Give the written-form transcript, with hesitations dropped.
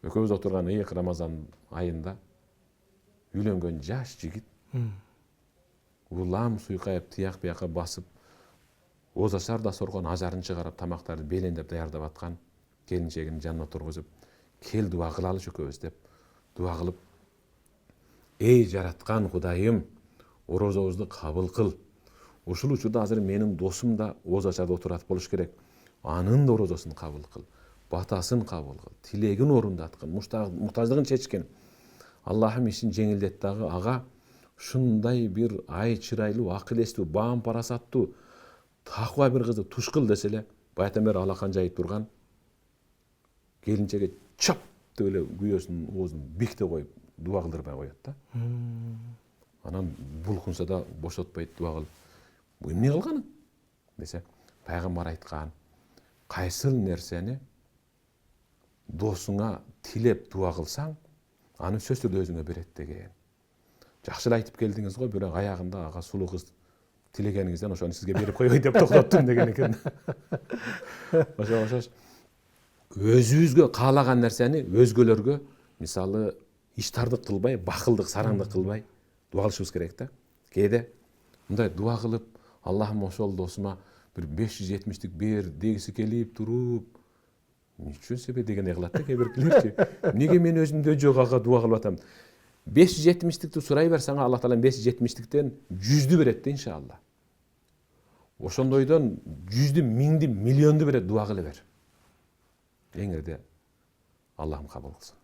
Экөөбүз отурган ыйык Рамазан айында үйлөнгөн жаш жигит улам суйкайып тияк бияка басып ооза шарда соргон ажарын чыгарып тамактарды белеңдеп даярдап аткан келинчегинин жанына тургузуп кел дуа кылалычы экөөбүз деп дуа кылып, эй жараткан Кудайым, орозобузду кабыл кыл. Ушул учурда азыр менин досум да ооза чарда отурат болуш керек. Анын да орозосун кабыл кыл, батасын кабыл кыл, тилегин орундаткын, муктаждыгын чечкен. Аллахым ишин жеңилдет дагы ага ушундай бир ай чырайлуу, акыл эстүү, баам парасаттуу, такыба бир кызды туш кыл десе эле, баятан бери алакан жайып турган келинчеге чап деп эле күйөөсүнүн оозун беките коюп дуа кылдырбай коет да. Анан булкунса да бошотпойт, дуа кылып, бу эмне кылганың десе, пайгамбар айткан, кайсыл нерсени досуңа тилеп дуа кылсаң, аны сөзсүз түрдө өзүңө берет деген. Жакшы эле айтып келдиңиз го, бирок аягында ага сулуу кыз тилегениңизден ошону сизге берип койбойт деп токтоттум деген экен. Ошош өзүбүзгө каалаган нерсени өзгөлөргө, мисалы, иштардык кылбай, бакылдык, сараңдык кылбай дуа кылышыбыз керек да. Кээде мындай дуа кылып, Аллахым ошол досума бир 570тик бер дегиси келип туруп, ничего себе дегендей кылат да кээ биркилерчи. Эмнеге мен өзүмдө жок ага дуа кылып атам? 570тикти сурай берсең, Аллах Таала 570тиктен 100дү берет да иншалла. Ошондойдон 100дү, 1000дү, миллионду берет, дуа кыла бер. Эң элде Аллахым кабыл кылсын.